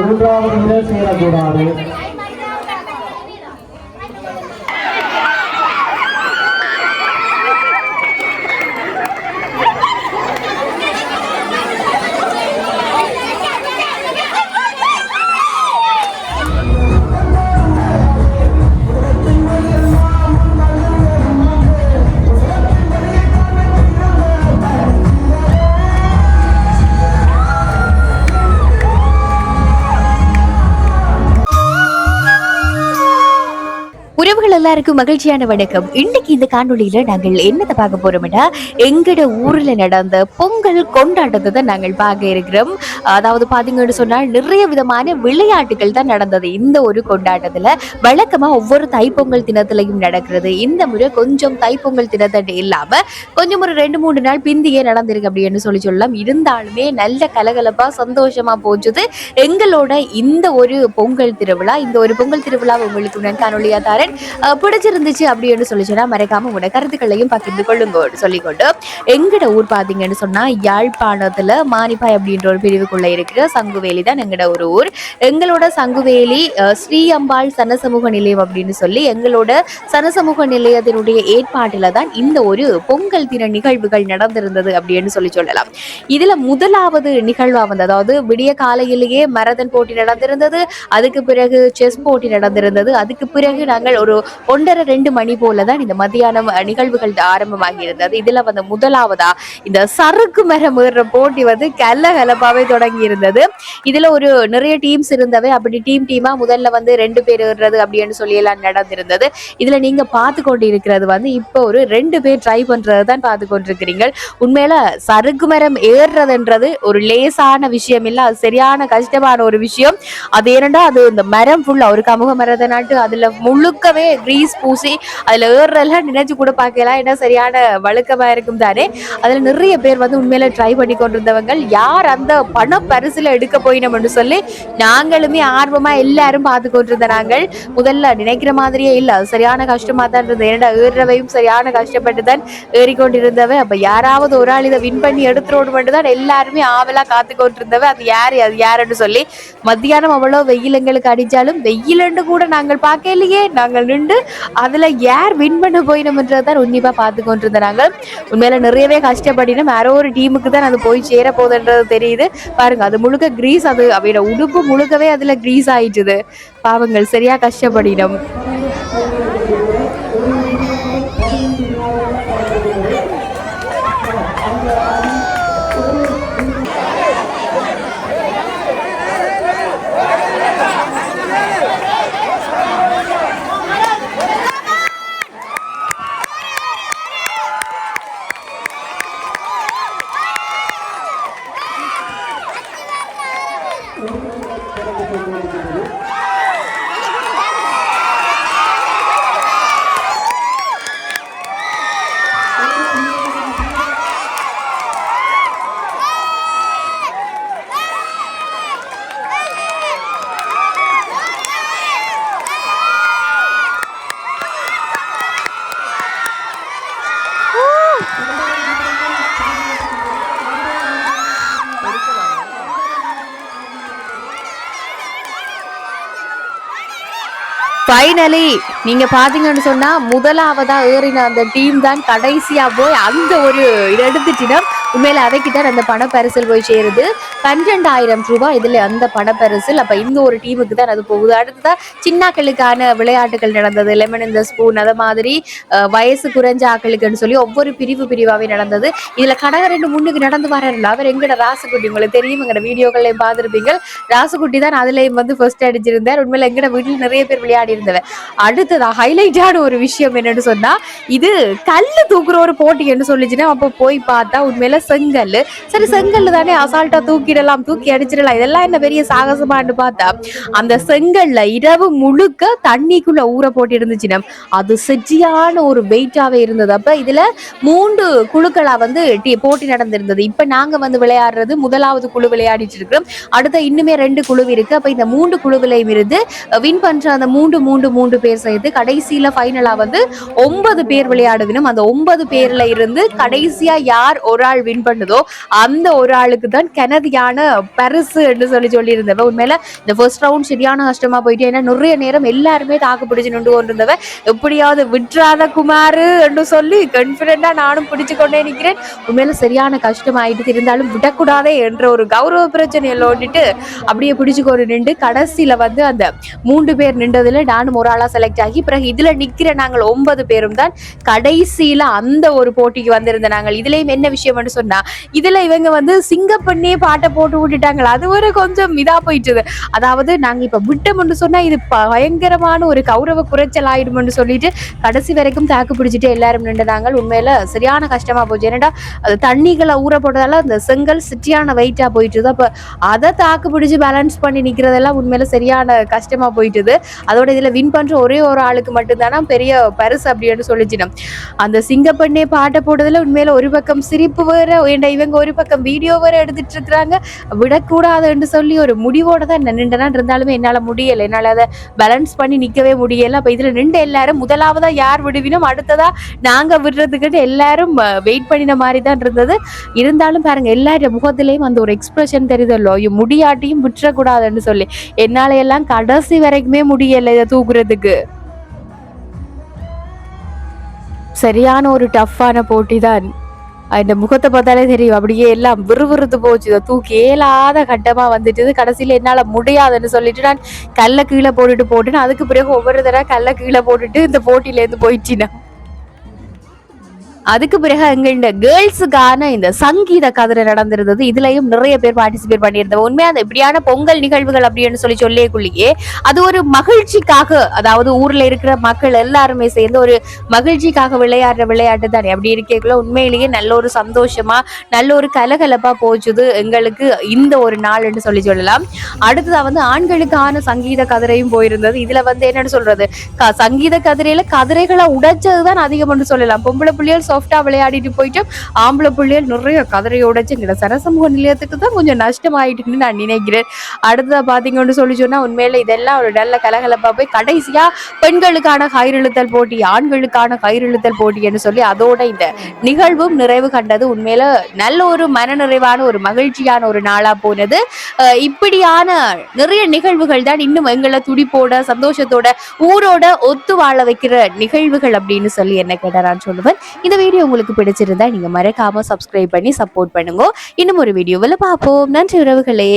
மூன்றாவது சேரக்கூடாது. உறவுகள் எல்லாருக்கும் மகிழ்ச்சியான வணக்கம். இன்னைக்கு இந்த காணொலியில நாங்கள் என்னத்தை பார்க்க போறோம்னா, எங்கட ஊர்ல நடந்த பொங்கல் கொண்டாட்டத்தை தான் நாங்கள் பார்க்க இருக்கிறோம். அதாவது பாத்தீங்கன்னு சொன்னால் நிறைய விதமான விளையாட்டுகள் தான் நடந்தது இந்த ஒரு கொண்டாட்டத்துல. வழக்கமா ஒவ்வொரு தைப்பொங்கல் தினத்திலையும் நடக்கிறது. இந்த முறை கொஞ்சம் தைப்பொங்கல் தினத்தட்டு இல்லாம கொஞ்சம் ஒரு 2-3 நாள் பிந்தியே நடந்திருக்கு அப்படின்னு சொல்லலாம். இருந்தாலுமே நல்ல கலகலப்பா சந்தோஷமா போச்சுது எங்களோட இந்த ஒரு பொங்கல் திருவிழா. இந்த ஒரு பொங்கல் திருவிழா உங்களுக்கு நான் காணொலியா தரேன். பிடிச்சிருந்துச்சு அப்படின்னு சொல்லிச்சுன்னா மறைக்காம உங்களோட கருத்துக்களையும் பகிர்ந்து கொள்ளுங்க சொல்லிக்கொண்டு, எங்கட ஊர் பாத்தீங்கன்னு சொன்னா யாழ்ப்பாணத்துல மானிப்பாய் அப்படின்ற ஒரு பிரிவுக்குள்ள இருக்கிற சங்குவேலி தான் எங்கட ஒரு ஊர். எங்களோட சங்குவேலி ஸ்ரீ அம்பாள் சனசமூக நிலையம் அப்படின்னு சொல்லி எங்களோட சனசமூக நிலையத்தினுடைய ஏற்பாட்டுல தான் இந்த ஒரு பொங்கல் தின நிகழ்வுகள் நடந்திருந்தது அப்படின்னு சொல்லலாம். இதுல முதலாவது நிகழ்வா வந்து, அதாவது விடிய காலையிலேயே மரதன் போட்டி நடந்திருந்தது. அதுக்கு பிறகு செஸ் போட்டி நடந்திருந்தது. அதுக்கு பிறகு நாங்கள் ஒரு 1:30-2 மணி போலதான் இந்த மத்தியானம் நிகழ்வுகள் ஆரம்பமாகி இருந்தது. இதுல வந்து முதலாவதா இந்த சறுக்கு மரம் ஏறுற போட்டி வந்து கலகலப்பாவே தொடங்கி இருந்தது. இதுல ஒரு நிறைய டீம்ஸ் இருந்தவை. அப்படி டீமா முதல்ல வந்து 2 பேர் ஏறுறது அப்படின்னு சொல்லி எல்லாம் நடந்திருந்தது. இதுல நீங்க பார்த்து கொண்டு இருக்கிறது வந்து இப்போ ஒரு 2 பேர் ட்ரை பண்றது தான் பார்த்து கொண்டிருக்கிறீங்க. உண்மையில சறுக்கு மரம் ஏறுறதுன்றது ஒரு லேசான விஷயம் இல்ல, அது சரியான கஷ்டமான ஒரு விஷயம். அது ஏனண்டா அது இந்த மரம் ஃபுல்லா ஒரு கமுக மரத்தை நாட்டு அதுல முழுக்கவே கிரீஸ் பூசி அதுல ஏறெல்லாம் நினைச்சு கூட பார்க்கலாம். ஏன்னா சரியான வழுக்கமா இருக்கும் தானே. அதுல நிறைய பேர் வந்து உண்மையில ட்ரை பண்ணி கொண்டிருந்தவங்க. யார் அந்த பண பரிசுல எடுக்க போயினோம்னு சொல்லி நாங்களுமே ஆர்வமா எல்லாரும் பார்த்து கொண்டிருந்த நாங்கள் முதல்ல நினைக்கிற மாதிரியே இல்ல, அது சரியான கஷ்டமா தான் இருந்தது. ஏன்னா ஏறவையும் சரியான கஷ்டப்பட்டு தான் ஏறிக்கொண்டிருந்தவை. அப்ப யாராவது ஒரு ஆள் இதை வின் பண்ணி எடுத்துரோடு மட்டும் தான் எல்லாருமே ஆவலா காத்து கொண்டிருந்தவை. அது யாருன்னு சொல்லி மத்தியானம் அவ்வளவு வெயில் எங்களுக்கு அடிச்சாலும் வெயிலண்டு கூட நாங்கள் பார்க்கலையே. நாங்கள் நின்று அதுல யார் வின் பண்ண போயினோம்ன்றதான் உன்னிப்பா பார்த்து கொண்டிருந்த நாங்கள். உண்மையில நிறையவே கஷ்டப்படினோம். யாரோ ஒரு டீமுக்கு தான் அது போய் சேர போகுதுன்றது தெரியுது. பாருங்க, அது முழுக்க கிரீஸ், அது அவையோட உடுப்பு முழுக்கவே அதுல கிரீஸ் ஆயிட்டுது. பாவங்கள் சரியா கஷ்டப்படினோம். ஃபைனலி நீங்க பாத்தீங்கன்னு சொன்னா முதலாவதா ஏறின அந்த டீம் தான் கடைசியா போய் அந்த ஒரு இதை எடுத்துச்சுன்னா உண்மையில அவைக்குதான் அந்த பணப்பரிசல் போய் சேருது. 12,000 ரூபாய் இதுல அந்த பணப்பரிசல். அப்ப இந்த ஒரு டீமுக்கு தான் அது போகுது. அடுத்ததான் சின்னாக்களுக்கான விளையாட்டுகள் நடந்தது. லெமன் இந்த ஸ்பூன், அத மாதிரி வயசு குறைஞ்ச ஆக்களுக்குன்னு சொல்லி ஒவ்வொரு பிரிவாவே நடந்தது. இதுல கனகர் 2 முன்னுக்கு நடந்து வர்றாருல, அவர் எங்கட ராசுக்குட்டி, உங்களுக்கு தெரியும், எங்கட வீடியோக்கள்லையும் பார்த்துருப்பீங்க. ராசுக்குட்டி தான் அதுலயும் வந்து ஃபர்ஸ்ட் அடிச்சிருந்தார். உண்மையில எங்கட வீட்டில் நிறைய பேர் விளையாடி இருந்தவர். அடுத்ததா ஹைலைட்டான ஒரு விஷயம் என்னன்னு சொன்னா, இது கல்லு தூக்குற ஒரு போட்டி என்று சொல்லிச்சுன்னா, அப்ப போய் பார்த்தா உண்மையில செங்கல். சரி, செங்கல் தானே அசால்ட்டா தூக்கிடலாம், தூக்கி அடிச்சிடலாம், இதெல்லாம் என்ன பெரிய சாகசமான்னு பார்த்தா அந்த செங்கல்ல இரவு முழுக்க தண்ணிக்குள்ள ஊற போட்டு இருந்துச்சுன்னா அது செஜியான ஒரு வெயிட்டாவே இருந்தது. அப்ப இதுல 3 குழுக்களா வந்து போட்டி நடந்திருந்தது. இப்ப நாங்க வந்து விளையாடுறது முதலாவது குழு விளையாடிட்டு இருக்கிறோம். அடுத்த இன்னுமே 2 குழு இருக்கு. அப்ப இந்த 3 குழுவிலையும் இருந்து வின் பண்ற அந்த 3 பேர் சேர்த்து கடைசியில ஃபைனலா வந்து 9 பேர் விளையாடுவினும். அந்த 9 பேர்ல இருந்து கடைசியா யார் ஒரு ஆள் வின் பண்ணுதோ அந்த ஒரு ஆளுக்கு தான் கனதியான பரிசு என்று சொல்லி இருந்தவ. உண்மையில இந்த ஃபர்ஸ்ட் ரவுண்ட் சரியான கஷ்டமா போயிட்டு, ஏன்னா நிறைய நேரம் எல்லாருமே தாக்கு பிடிச்சு நின்று கொண்டிருந்தவ. எப்படியாவது விட்றாத குமாரு என்று சொல்லி கான்பிடண்டா நானும் பிடிச்சு கொண்டே நிற்கிறேன். உண்மையில சரியான கஷ்டமாயிட்டு, இருந்தாலும் விடக்கூடாதே என்ற ஒரு கௌரவ பிரச்சனையில ஓடிட்டு அப்படியே பிடிச்சு கொண்டு நின்று கடைசியில வந்து அந்த 3 பேர் நின்றதுல நானும் ஒரு ஆளா செலக்ட் ஆகி, பிறகு இதுல நிக்கிற நாங்கள் 9 பேரும் தான் கடைசியில அந்த ஒரு போட்டிக்கு வந்திருந்த நாங்கள். இதுலயும் என்ன விஷயம் சொன்னா, இதுல இவங்க வந்து சிங்கப்பண்ணே பாட்டை போட்டு விட்டுட்டாங்க. அது ஒரு கொஞ்சம் இதா போயிட்டுது. அதாவது நாங்க இப்ப விட்டோம்னு சொன்னா இது பயங்கரமான ஒரு கௌரவ குறைச்சல் ஆயிடும்னு சொல்லிட்டு கடைசி வரைக்கும் தாக்கு பிடிச்சிட்டு எல்லாரும் நின்றுனாங்க. உண்மையில சரியான கஷ்டமா போச்சு. ஏன்னா அது தண்ணிகளை ஊற போட்டதால அந்த செங்கல் சிட்டியான வெயிட்டா போயிட்டுது. அப்ப அதை தாக்கு பிடிச்சு பேலன்ஸ் பண்ணி நிக்கிறதெல்லாம் உண்மையில சரியான கஷ்டமா போயிட்டுது. அதோட இதுல வின் பண்ற ஒரே ஒரு ஆளுக்கு மட்டும்தானா பெரிய பரிசு அப்படின்னு சொல்லிச்சினோம். அந்த சிங்கப்பண்ணே பாட்டை போட்டதுல உண்மையில ஒரு பக்கம் சிரிப்பு வேற, இவங்க ஒரு பக்கம் வீடியோ வேற எடுத்துட்டு இருக்கிறாங்க. விடக்கூடாதுன்னு சொல்லி ஒரு முடிவோட தான் நின்றுனா, இருந்தாலுமே என்னால முடியல, என்னால அதை பேலன்ஸ் பண்ணி நிக்கவே முடியல. அப்ப இதுல நின்று எல்லாரும் முதலாவதா யார் விடுவினோம், அடுத்ததா நாங்க விடுறதுக்கு எல்லாரும் வெயிட் பண்ணின மாதிரி தான் இருந்தது. இருந்தாலும் பாருங்க எல்லாரும் முகத்திலையும் அந்த ஒரு எக்ஸ்பிரஷன் தெரியுதல்லோ, முடியாட்டியும் விட்டுறக்கூடாதுன்னு சொல்லி என்னால எல்லாம் கடைசி வரைக்குமே முடியல இதை தூக்குறதுக்கு. சரியான ஒரு டஃப்பான போட்டி தான். அந்த முகத்தை பார்த்தாலே தெரியும், அப்படியே எல்லாம் விறுவிறுத்து போச்சு. இதை தூக்கி ஏலாத கட்டமா வந்துட்டு கடைசியில என்னால முடியாதுன்னு சொல்லிட்டு நான் கல்ல கீழே போட்டுட்டு அதுக்கு பிறகு ஒவ்வொரு தடவை கல்ல கீழே போட்டுட்டு இந்த போட்டியில இருந்து போயிடுச்சினா. அதுக்கு பிறகு எங்க கேர்ள்ஸுக்கான இந்த சங்கீத கதிரை நடந்திருந்தது. இதுலயும் நிறைய பேர் பார்ட்டிசிபேட் பண்ணியிருந்தோம். உண்மையா அந்த இப்படியான பொங்கல் நிகழ்வுகள் அப்படின்னு சொல்லிக்குள்ளேயே அது ஒரு மகிழ்ச்சிக்காக, அதாவது ஊர்ல இருக்கிற மக்கள் எல்லாருமே சேர்ந்து ஒரு மகிழ்ச்சிக்காக விளையாடுற விளையாட்டு தானே. அப்படி இருக்கக்குள்ள உண்மையிலேயே நல்ல ஒரு சந்தோஷமா நல்ல ஒரு கலகலப்பா போச்சுது எங்களுக்கு இந்த ஒரு நாள் என்று சொல்லலாம். அடுத்ததா வந்து ஆண்களுக்கான சங்கீத கதிரையும் போயிருந்தது. இதுல வந்து என்னன்னு சொல்றது, சங்கீத கதிரையில கதிரைகளை உடைச்சதுதான் அதிகம் என்று சொல்லலாம். பொம்பளை பிள்ளைகள் சாஃப்டா விளையாடிட்டு போயிட்டு ஆம்பளை பிள்ளைகள் நிறைய கதிரையை உடைச்சு சரசமூக நிலையத்துக்கு தான் கொஞ்சம் நஷ்டமாயிட்டுன்னு நான் நினைக்கிறேன். அடுத்ததா பாத்தீங்கன்னு சொல்லி சொன்னா உண்மையில இதெல்லாம் ஒரு நல்ல கலகலப்பா போய் கடைசியா பெண்களுக்கான கயிறிழுத்தல் போட்டி, ஆண்களுக்கான கயிறிழுத்தல் போட்டின்னு சொல்லி அதோட இந்த நிகழ்வும் நிறைவு கண்டது. உண்மையில நல்ல ஒரு மனநிறைவான ஒரு மகிழ்ச்சியான ஒரு நாளா போனது. இப்படியான நிறைய நிகழ்வுகள் தான் இன்னும் எங்களை துடிப்போட சந்தோஷத்தோட ஊரோட ஒத்து வாழ வைக்கிற நிகழ்வுகள் அப்படின்னு சொல்லி என்ன கேட்டா நான் சொல்லுவேன். இந்த வீடியோ உங்களுக்கு பிடிச்சிருந்தா நீங்க மறக்காம சப்ஸ்கிரைப் பண்ணி சப்போர்ட் பண்ணுங்க. இன்னும் ஒரு வீடியோவில் பார்ப்போம். நன்றி உறவுகளே.